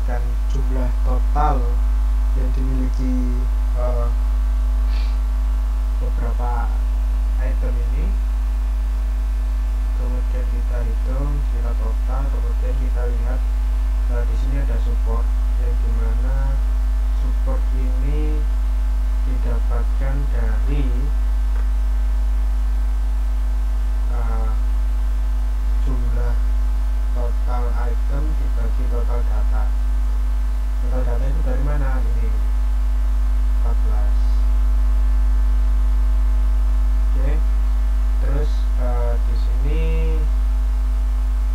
mendapatkan jumlah total yang dimiliki beberapa item ini. Kemudian kita hitung kira total, kemudian kita lihat di sini ada support, yang dimana support ini didapatkan dari jumlah total item dibagi total data. Total data itu dari mana? Ini 14. Oke. Terus di sini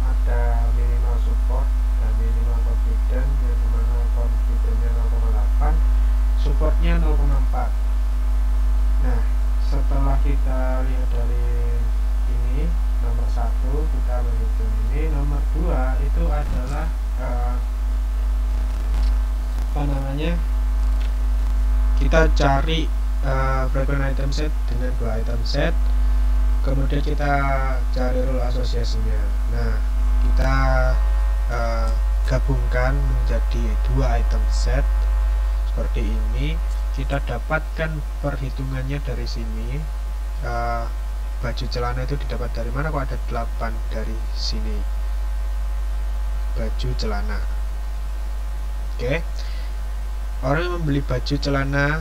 ada minimal support dan minimal confidence, yang dimana confidence-nya 0,8, supportnya 0,4. Nah, setelah kita lihat dari ini nomor 1, kita menghitung ini. Nomor 2 itu adalah kita cari frequent item set dengan 2 item set, kemudian kita cari rule asosiasinya. Nah, kita gabungkan menjadi 2 item set seperti ini. Kita dapatkan perhitungannya dari sini. Baju celana itu didapat dari mana? Kok ada 8 dari sini? Baju celana. Oke. Orang yang membeli baju celana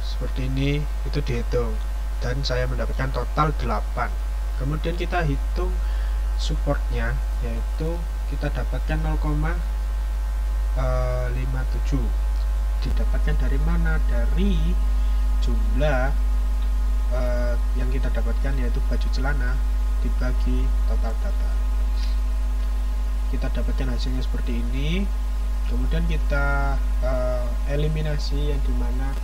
seperti ini itu dihitung, dan saya mendapatkan total 8. Kemudian kita hitung supportnya, yaitu kita dapatkan 0,57. Didapatkan dari mana? Dari jumlah yang kita dapatkan, yaitu baju celana dibagi total data. Kita dapatkan hasilnya seperti ini. Kemudian kita eliminasi, yang dimana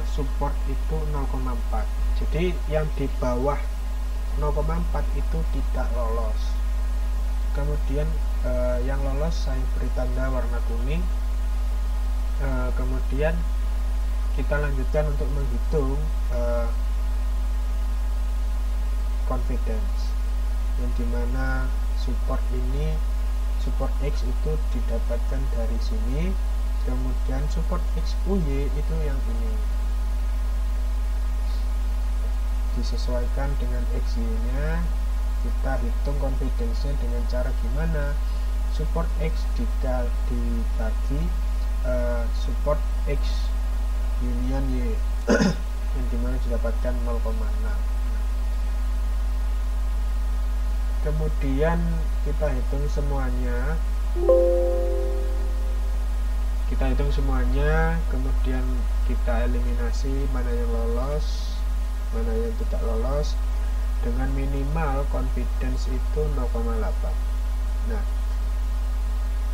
support itu 0,4. Jadi yang di bawah 0,4 itu tidak lolos. Kemudian yang lolos saya beri tanda warna kuning. Kemudian kita lanjutkan untuk menghitung confidence, yang dimana support ini, support X itu didapatkan dari sini, kemudian support XUY itu yang ini disesuaikan dengan XY nya. Kita hitung confidence nya dengan cara gimana? Support X dibagi support X union Y yang dimana didapatkan 0,6. Kemudian kita hitung semuanya, kemudian kita eliminasi mana yang lolos, mana yang tidak lolos, dengan minimal confidence itu 0,8. Nah,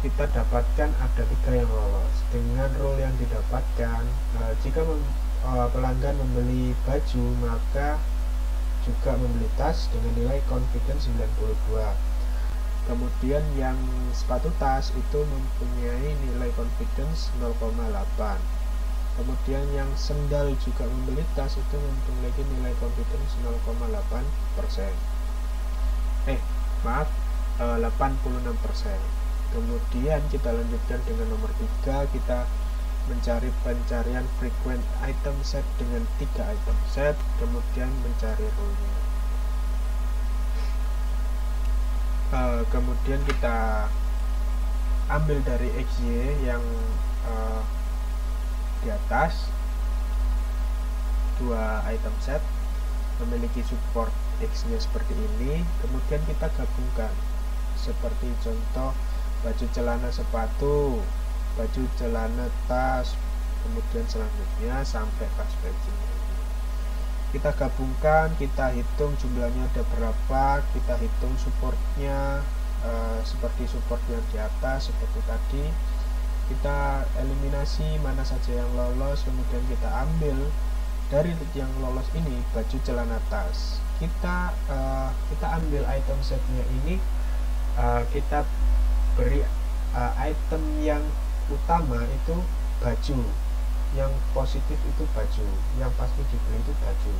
kita dapatkan ada 3 yang lolos. Dengan rule yang didapatkan, jika pelanggan membeli baju, maka juga membeli tas dengan nilai confidence 92. Kemudian yang sepatu tas itu mempunyai nilai confidence 0,8. Kemudian yang sendal juga membeli tas itu memiliki nilai confidence 0,8%. 86%. Kemudian kita lanjutkan dengan nomor 3. Kita mencari pencarian frequent item set dengan 3 item set, kemudian mencari rule-nya. Kemudian kita ambil dari XY yang di atas, 2 item set memiliki support X nya seperti ini. Kemudian kita gabungkan seperti contoh baju celana sepatu, baju celana tas, kemudian selanjutnya sampai tas pensil. Kita gabungkan, kita hitung jumlahnya ada berapa, kita hitung supportnya seperti support yang di atas seperti tadi. Kita eliminasi mana saja yang lolos, kemudian kita ambil dari yang lolos ini baju celana tas. Kita ambil item setnya ini, kita beri item yang utama itu baju, yang positif itu baju, yang pasti dibeli itu baju.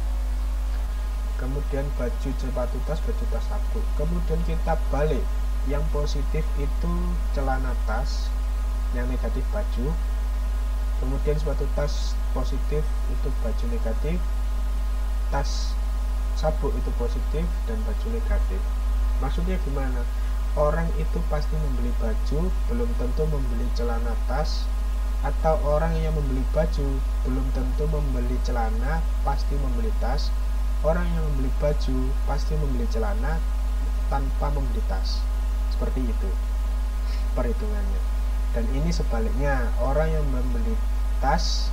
Kemudian baju sepatu tas, baju tas satu. Kemudian kita balik, yang positif itu celana tas, yang negatif baju. Kemudian sepatu tas positif itu baju negatif, tas sabuk itu positif dan baju negatif. Maksudnya gimana? Orang itu pasti membeli baju, belum tentu membeli celana tas, atau orang yang membeli baju belum tentu membeli celana, pasti membeli tas. Orang yang membeli baju pasti membeli celana tanpa membeli tas. Seperti itu perhitungannya. Dan ini sebaliknya, orang yang membeli tas,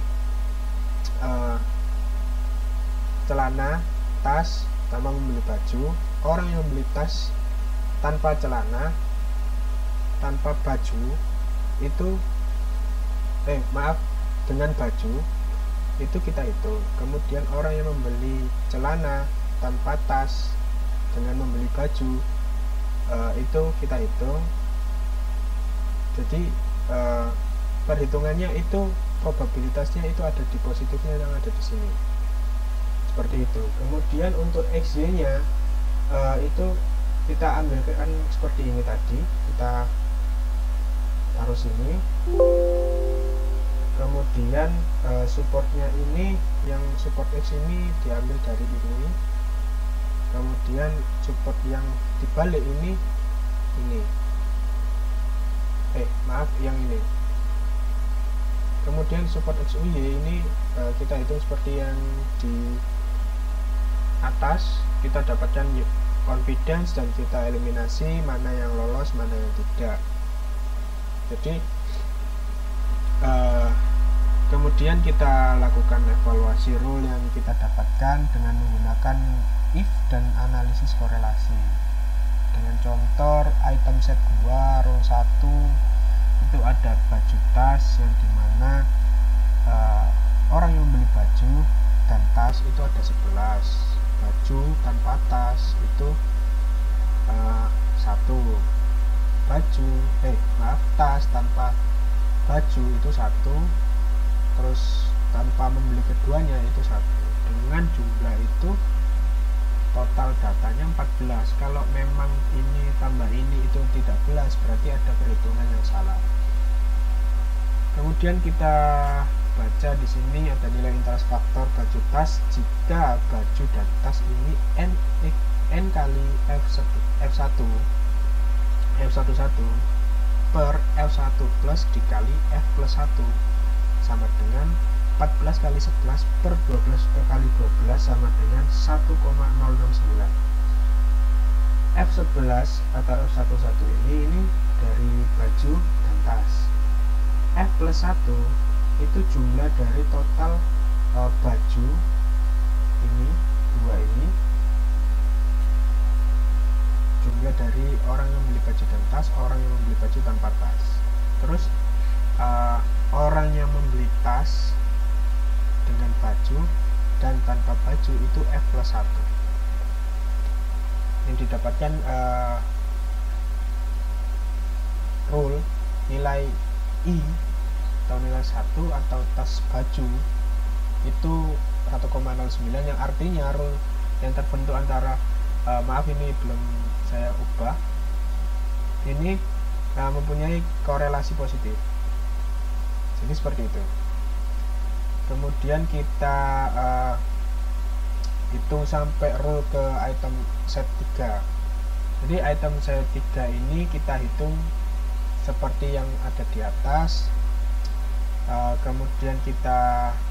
celana, tas tanpa membeli baju. Orang yang membeli tas tanpa celana, tanpa baju itu dengan baju itu kita hitung. Kemudian orang yang membeli celana tanpa tas dengan membeli baju itu kita hitung. Jadi perhitungannya itu probabilitasnya itu ada di positifnya yang ada di sini. Seperti itu. Kemudian untuk XY nya itu kita ambilkan seperti ini tadi, kita taruh sini. Kemudian supportnya ini, yang support X ini diambil dari ini. Kemudian support yang dibalik ini yang ini. Kemudian support XY ini kita hitung seperti yang di atas. Kita dapatkan confidence dan kita eliminasi mana yang lolos, mana yang tidak. Jadi kemudian kita lakukan evaluasi rule yang kita dapatkan dengan menggunakan if dan analisis korelasi. Dengan contoh item set 2 rule 1 itu ada baju tas yang dimana orang yang membeli baju dan tas itu ada 11. Baju tanpa tas itu 1. Tas tanpa baju itu 1. Terus tanpa membeli keduanya itu 1. Dengan jumlah itu total datanya 14. Kalau memang ini tambah ini itu tidak 13, berarti ada perhitungan yang salah. Kemudian kita baca di sini ada nilai interest faktor baju tas jika baju dan tas ini n kali F11 per F1 plus dikali F plus 1 sama dengan 14 kali 11 per 12 kali 12 sama dengan 1,069. F11 atau F11 ini dari baju dan tas. F plus 1 itu jumlah dari total baju ini, 2 ini, jumlah dari orang yang membeli baju dan tas, orang yang membeli baju tanpa tas. Terus orang yang membeli tas dengan baju dan tanpa baju itu F plus 1 yang didapatkan rule nilai I atau nilai 1 atau tas baju itu 1,09, yang artinya rule yang terbentuk antara maaf ini belum saya ubah, ini mempunyai korelasi positif. Jadi seperti itu. Kemudian kita hitung sampai rule ke item set 3. Jadi item set 3 ini kita hitung seperti yang ada di atas. Kemudian kita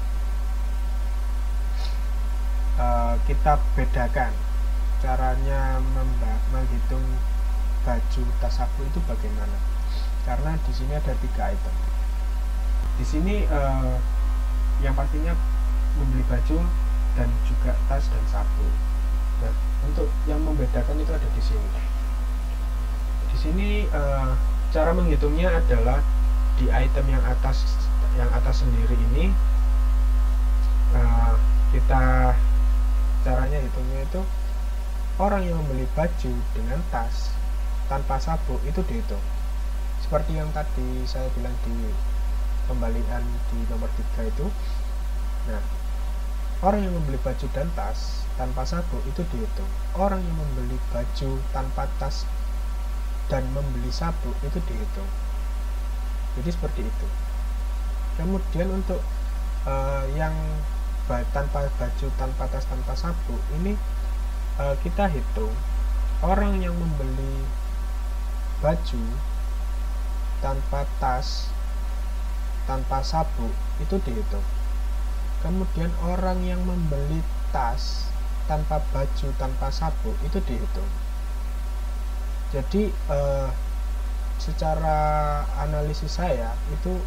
bedakan caranya menghitung baju tas saku itu bagaimana, karena di sini ada 3 item. Di sini yang pastinya membeli baju dan juga tas dan saku. Nah, untuk yang membedakan itu ada di sini. Di sini cara menghitungnya adalah di item yang atas sendiri ini, kita caranya hitungnya itu orang yang membeli baju dengan tas tanpa sabuk itu dihitung seperti yang tadi saya bilang di pembalikan di nomor 3 itu. Nah, orang yang membeli baju dan tas tanpa sabuk itu dihitung. Orang yang membeli baju tanpa tas dan membeli sabuk itu dihitung. Jadi seperti itu. Kemudian untuk yang tanpa baju, tanpa tas, tanpa sabuk ini kita hitung orang yang membeli baju tanpa tas, tanpa sabuk itu dihitung. Kemudian orang yang membeli tas tanpa baju, tanpa sabuk itu dihitung. Jadi secara analisis saya itu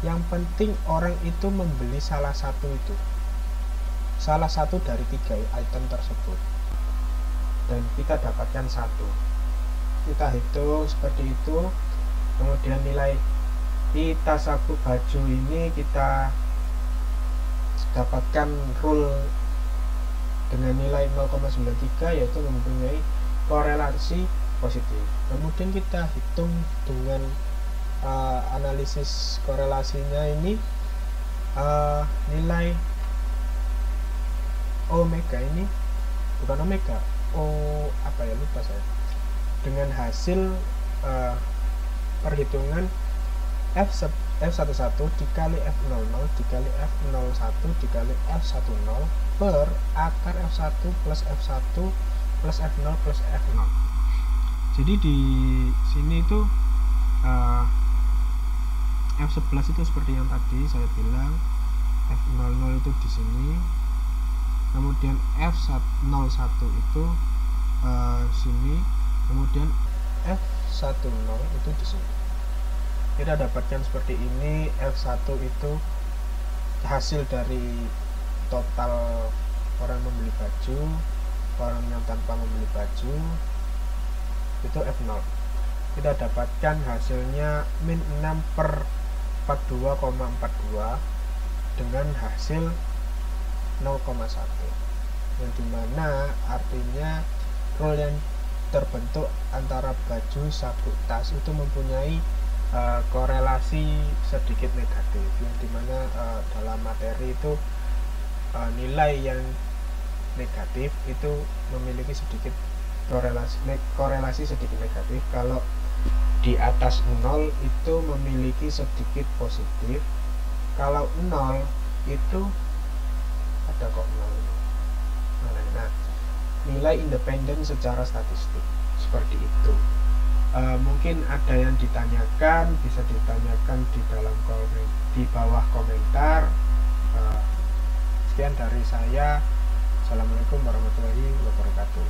yang penting orang itu membeli salah satu dari 3 item tersebut dan kita dapatkan 1. Kita hitung seperti itu. Kemudian nilai di tas, sabuk, baju ini kita dapatkan rule dengan nilai 0,93 yaitu mempunyai korelasi positif. Kemudian kita hitung dengan analisis korelasinya ini nilai omega ini bukan omega, lupa saya, dengan hasil perhitungan F11 dikali F00 dikali F01 dikali F10 per akar F1 plus F1 plus F0 plus F0. Jadi di sini itu F11 itu seperti yang tadi saya bilang, F00 itu di sini, kemudian F01 itu sini, kemudian F10 itu di sini. Kita dapatkan seperti ini. F1 itu hasil dari total orang membeli baju, orang yang tanpa membeli baju itu F0. Kita dapatkan hasilnya min 6 per 42,42 dengan hasil 0,1, yang dimana artinya rule yang terbentuk antara baju, sabuk, tas itu mempunyai korelasi sedikit negatif, yang dimana dalam materi itu nilai yang negatif itu memiliki sedikit korelasi sedikit negatif. Kalau di atas 0 itu memiliki sedikit positif, kalau 0 itu ada kok 0. Nah, nilai independen secara statistik seperti itu. Mungkin ada yang ditanyakan, bisa ditanyakan di bawah komentar. Sekian dari saya. Assalamualaikum warahmatullahi wabarakatuh.